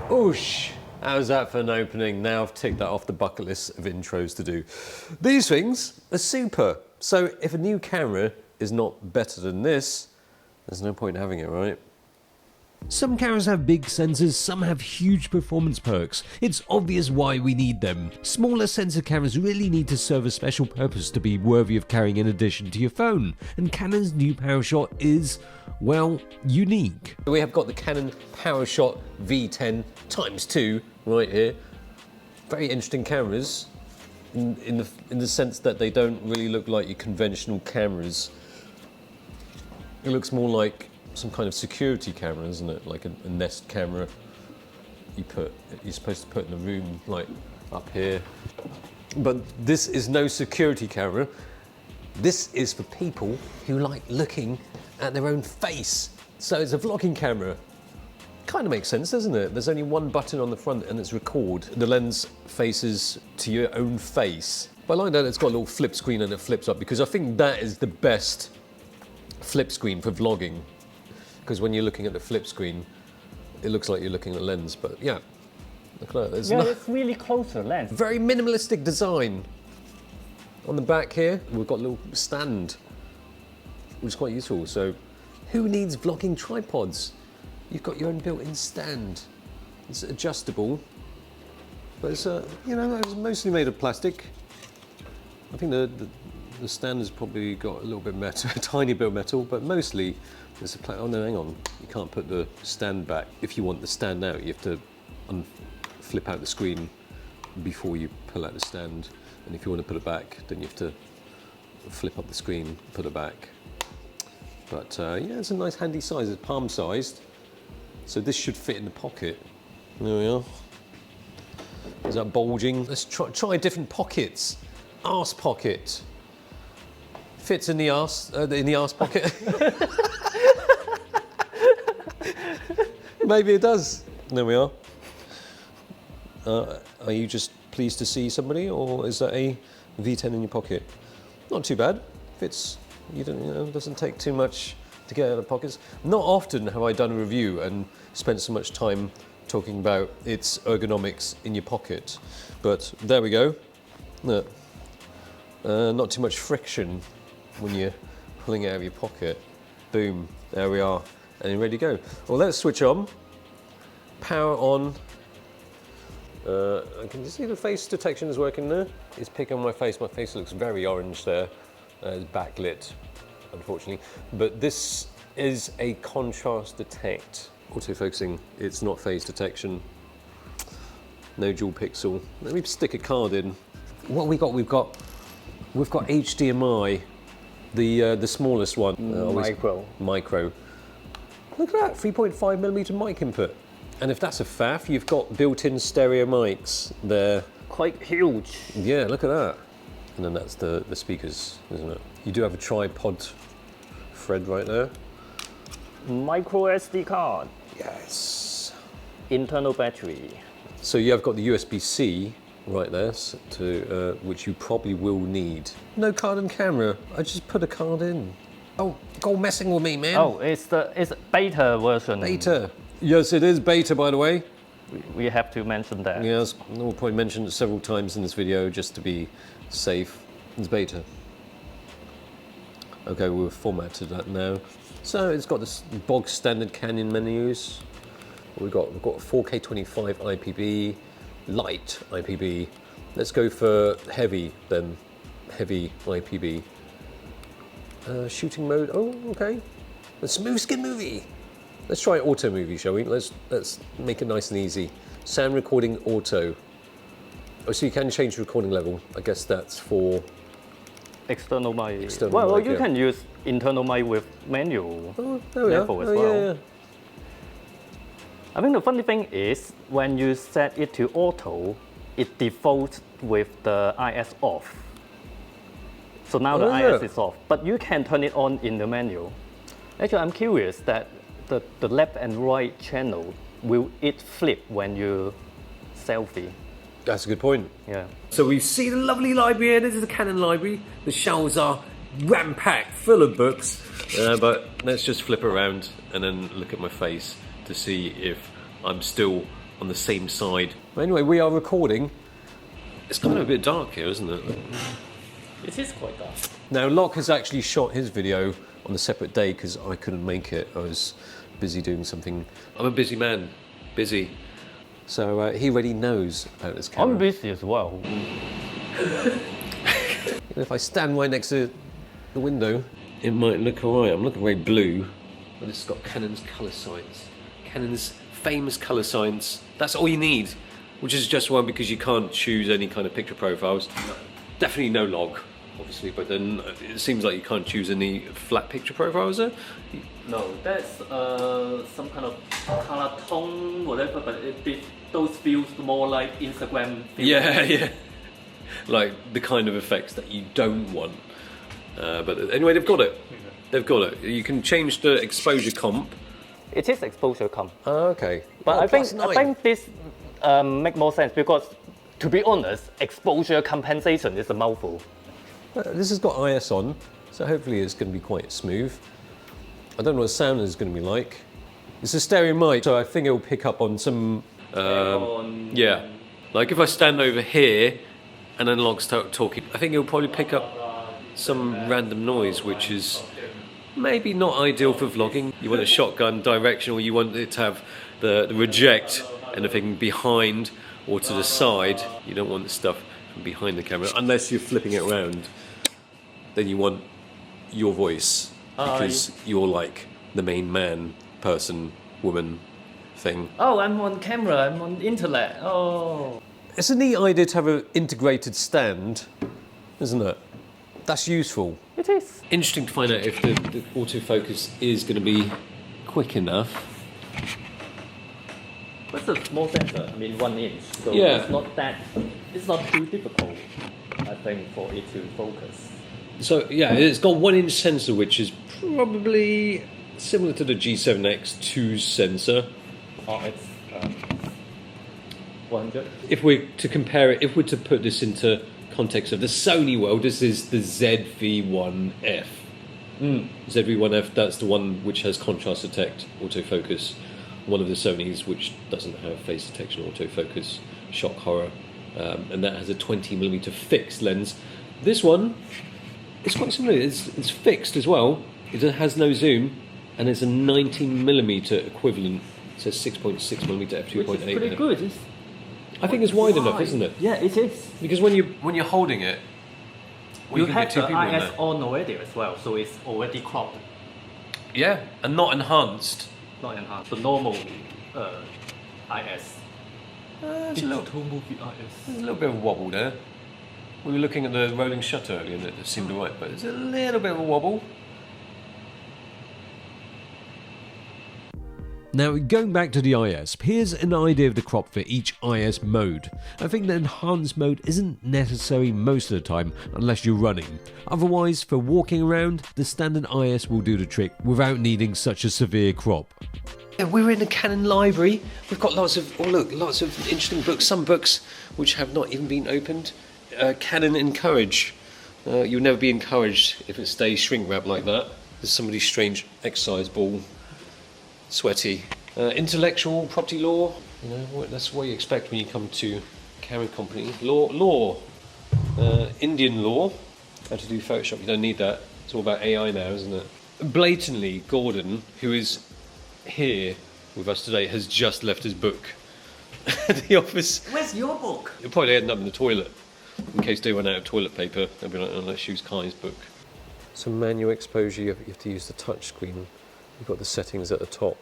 Oosh! How's that for an opening? Now I've ticked that off the bucket list of intros to do. These things are super. So if a new camera is not better than this, there's no point in having it, right? Some cameras have big sensors, some have huge performance perks. It's obvious why we need them. Smaller sensor cameras really need to serve a special purpose to be worthy of carrying in addition to your phone. And Canon's new Powershot is, well, unique. We have got the Canon Powershot V10 x2 right here. Very interesting cameras in the sense that they don't really look like your conventional cameras. It looks more like some kind of security camera, isn't it? Like a Nest camera you're supposed to put in the room, like up here. But this is no security camera. This is for people who like looking at their own face. So it's a vlogging camera. Kind of makes sense, doesn't it? There's only one button on the front and it's record. The lens faces to your own face. But I like that it's got a little flip screen and it flips up, because I think that is the best flip screen for vlogging. Because when you're looking at the flip screen, it looks like you're looking at a lens, but yeah. Look at that. It's really close to the lens. Very minimalistic design. On the back here, we've got a little stand, which is quite useful. So who needs vlogging tripods? You've got your own built-in stand. It's adjustable, but it's it's mostly made of plastic. I think the stand has probably got a little bit of metal, a tiny bit of metal, but mostly there's a oh no, hang on. You can't put the stand back. If you want the stand out, you have to flip out the screen before you pull out the stand. And if you want to put it back, then you have to flip up the screen, put it back. But yeah, it's a nice handy size. It's palm sized. So this should fit in the pocket. There we are. Is that bulging? Let's try different pockets. Arse pocket. Fits in the arse pocket. Maybe it does. There we are. Are you just pleased to see somebody, or is that a V10 in your pocket? Not too bad. Fits. Doesn't take too much to get out of pockets. Not often have I done a review and spent so much time talking about its ergonomics in your pocket, but there we go. Look. Not too much friction when you're pulling it out of your pocket. Boom, there we are, and you're ready to go. Well, let's switch on. Power on. Can you see the face detection is working there? It's picking on my face. My face looks very orange there. It's backlit, unfortunately. But this is a contrast detect. Autofocusing, it's not phase detection. No dual pixel. Let me stick a card in. What we got? We've got HDMI, the smallest one. Micro. Look at that, 3.5mm mic input. And if that's a faff, you've got built-in stereo mics there. Quite huge. Yeah, look at that. And then that's the speakers, isn't it? You do have a tripod thread right there. Micro SD card. Yes. Internal battery. So you have got the USB-C right there, which you probably will need. No card and camera. I just put a card in. Oh, go messing with me, man. Oh, it's beta version. Beta. Yes, it is beta, by the way. We have to mention that. Yes, we'll probably mention it several times in this video just to be safe. It's beta. Okay, we've formatted that now. So it's got this bog standard Canon menus. We've got 4K 25 IPB, light IPB. Let's go for heavy then. Heavy IPB. Shooting mode. Oh, okay. A smooth skin movie. Let's try auto movie, shall we? Let's make it nice and easy. Sound recording auto. Oh, so you can change the recording level. I guess that's for external mic. External mic, you can use internal mic with manual level as well. Yeah. I think the funny thing is when you set it to auto, it defaults with the IS off. So now the IS is off, but you can turn it on in the menu. Actually, I'm curious that the left and right channel, will it flip when you selfie? That's a good point. Yeah. So we've seen a lovely library here. This is the Canon library. The shelves are ram-packed, full of books. But let's just flip around and then look at my face to see if I'm still on the same side. Anyway, we are recording. It's kind of a bit dark here, isn't it? It is quite dark. Now, Locke has actually shot his video on a separate day because I couldn't make it. I was busy doing something. I'm a busy man. Busy. So he already knows about this camera. I'm busy as well. If I stand right next to the window, it might look alright. I'm looking very blue. But it's got Canon's colour science. Canon's famous colour science. That's all you need. Which is just one because you can't choose any kind of picture profiles. Definitely no log, obviously, but then it seems like you can't choose any flat picture profiles there. No, that's some kind of color tone, whatever, but those feels more like Instagram filters. Yeah. Like the kind of effects that you don't want. But anyway, they've got it. They've got it. You can change the exposure comp. It is exposure comp. Oh, okay. But oh, I think this make more sense because, to be honest, exposure compensation is a mouthful. This has got IS on, so hopefully it's going to be quite smooth. I don't know what the sound is going to be like. It's a stereo mic, so I think it will pick up on some. Yeah, like if I stand over here and then Log start talking, I think it'll probably pick up some random noise, which is maybe not ideal for vlogging. You want a shotgun direction, or you want it to have the reject anything behind or to the side. You don't want the stuff from behind the camera unless you're flipping it around. Then you want your voice because you're like the main man, person, woman thing. Oh, I'm on camera, I'm on internet. Oh. It's a neat idea to have an integrated stand, isn't it? That's useful. It is. Interesting to find out if the autofocus is going to be quick enough. It's a small sensor, I mean 1 inch, so Yeah. it's not too difficult, I think, for it to focus. So yeah, it's got 1 inch sensor, which is probably similar to the G7X2 sensor. Oh, it's 100. If we're to compare it, if we're to put this into context of the Sony world, this is the ZV-1F. ZV-1F, that's the one which has contrast detect autofocus. One of the Sonys which doesn't have face detection autofocus, shock horror, and that has a 20mm fixed lens. This one is quite similar. It's fixed as well. It has no zoom, and it's a 19mm equivalent. It says 6.6mm f2.8. Which is pretty good. I think it's wide enough, isn't it? Yeah, it is. Because when you're holding it, You have the IS on already as well, so it's already cropped, Yeah, and not enhanced. not enhanced. The normal IS. There's a little movie IS. There's a little bit of a wobble there. We were looking at the rolling shutter earlier and it seemed alright, but there's a little bit of a wobble. Now, going back to the IS, here's an idea of the crop for each IS mode. I think the enhanced mode isn't necessary most of the time unless you're running. Otherwise, for walking around, the standard IS will do the trick without needing such a severe crop. Yeah, we're in the Canon library. We've got lots of interesting books. Some books which have not even been opened. Canon encourage. You'll never be encouraged if it stays shrink wrapped like that. There's somebody's strange exercise ball. Sweaty. Intellectual property law. You know, that's what you expect when you come to Canon company. Law. Indian law. How to do Photoshop. You don't need that. It's all about AI now, isn't it? Blatantly, Gordon, who is here with us today, has just left his book at the office. Where's your book? He'll probably end up in the toilet in case they run out of toilet paper. They'll be like, oh, let's use Kai's book. So manual exposure, you have to use the touch screen. You've got the settings at the top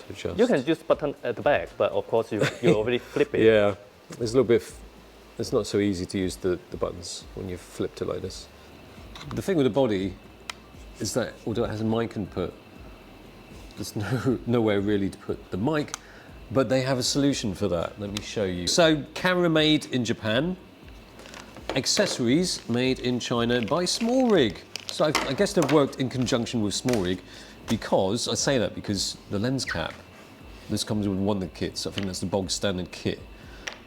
to adjust. You can use button at the back, but of course you already flip it. Yeah, there's a little bit. It's not so easy to use the buttons when you've flipped it like this. The thing with the body is that although it has a mic input, there's nowhere really to put the mic, but they have a solution for that. Let me show you. So, camera made in Japan, accessories made in China by SmallRig. So I guess they've worked in conjunction with SmallRig because, I say that because the lens cap, this comes with one of the kits. I think that's the bog standard kit.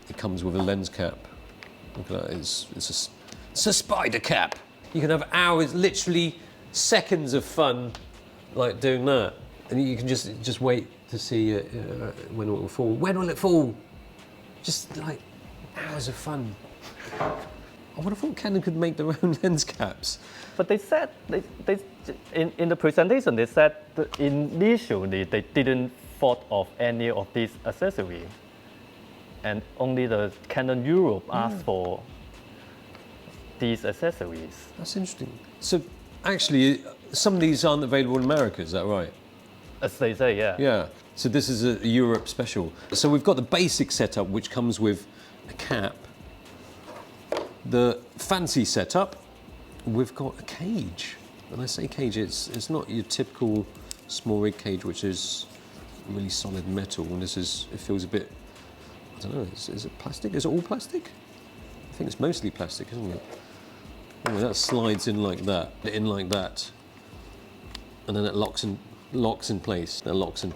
It comes with a lens cap. Look at that, it's a spider cap. You can have hours, literally seconds of fun like doing that. And you can just wait to see when it will fall. When will it fall? Just like hours of fun. I would have thought Canon could make their own lens caps. But they said, in the presentation, they said that initially they didn't thought of any of these accessories. And only the Canon Europe asked for these accessories. That's interesting. So actually, some of these aren't available in America, is that right? As they say, yeah. Yeah. So this is a Europe special. So we've got the basic setup, which comes with a cap. The fancy setup, we've got a cage. When I say cage, it's not your typical SmallRig cage, which is really solid metal. And this is, it feels a bit, I don't know, is it plastic? Is it all plastic? I think it's mostly plastic, isn't it? Oh, that slides in like that, and then it locks in place. That locks in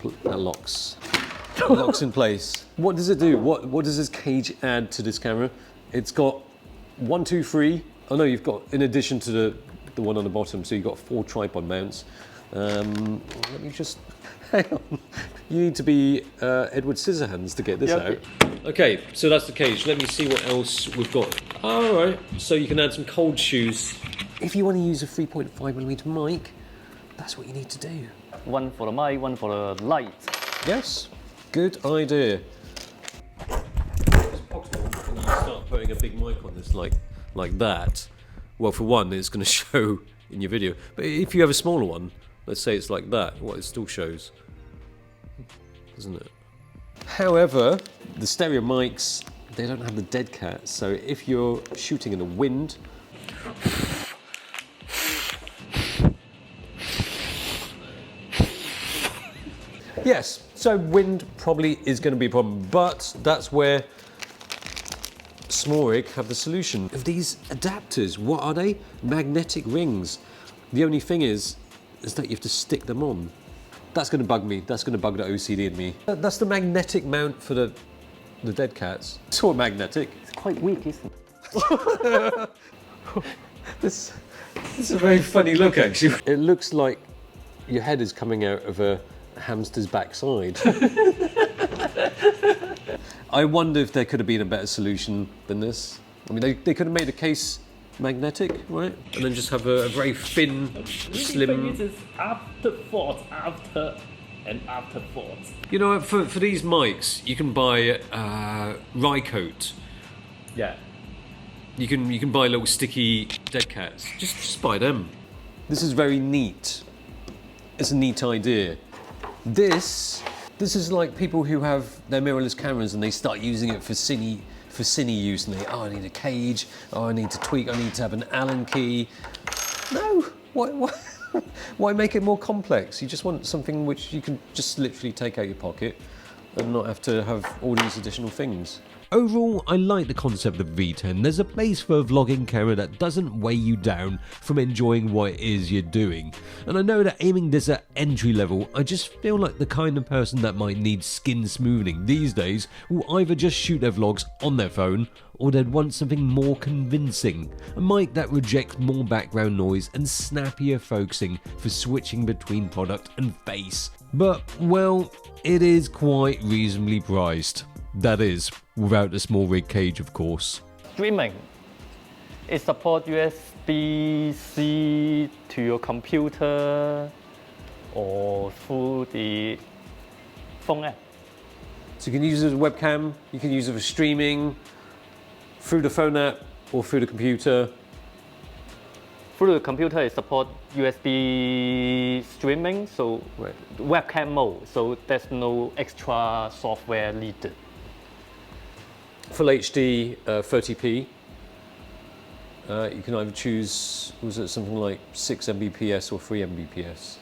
place. What does it do? What does this cage add to this camera? It's got 1, 2, 3. Oh no, you've got, in addition to the one on the bottom, so you've got 4 tripod mounts. Let me just hang on. You need to be Edward Scissorhands to get this out. Okay, so that's the cage. Let me see what else we've got. All right, so you can add some cold shoes. If you want to use a 3.5mm mic, that's what you need to do. One for the mic, one for the light. Yes, good idea. It's possible when you start putting a big mic on this like that. Well, for one, it's going to show in your video. But if you have a smaller one, let's say it's like that, well, it still shows, doesn't it? However, the stereo mics, they don't have the dead cat, so if you're shooting in the wind, yes, so wind probably is going to be a problem, but that's where SmallRig have the solution. Of these adapters, what are they? Magnetic rings. The only thing is that you have to stick them on. That's going to bug me. That's going to bug the OCD in me. That's the magnetic mount for the dead cats. It's all magnetic. It's quite weak, isn't it? This is a very funny look, actually. It looks like your head is coming out of a hamster's backside. I wonder if there could have been a better solution than this. I mean, they could have made a case magnetic, right? And then just have a very thin, slim... It is afterthought, afterthought. You know, for these mics, you can buy Rycoat. Yeah. You can buy little sticky dead cats. Just buy them. This is very neat. It's a neat idea. This is like people who have their mirrorless cameras and they start using it for cine use, and I need a cage, I need to tweak, I need to have an Allen key. No, why make it more complex? You just want something which you can just literally take out your pocket and not have to have all these additional things. Overall, I like the concept of V10. There's a place for a vlogging camera that doesn't weigh you down from enjoying what it is you're doing. And I know that aiming this at entry level, I just feel like the kind of person that might need skin smoothing these days will either just shoot their vlogs on their phone, or they'd want something more convincing. A mic that rejects more background noise and snappier focusing for switching between product and face. But, well, it is quite reasonably priced. That is, without the SmallRig cage, of course. Streaming. It supports USB-C to your computer or through the phone app. So you can use it as a webcam, you can use it for streaming, through the phone app or through the computer. Through the computer, it supports USB streaming, so webcam mode, so there's no extra software needed. Full HD 30p. You can either choose, was it something like 6 Mbps or 3 Mbps?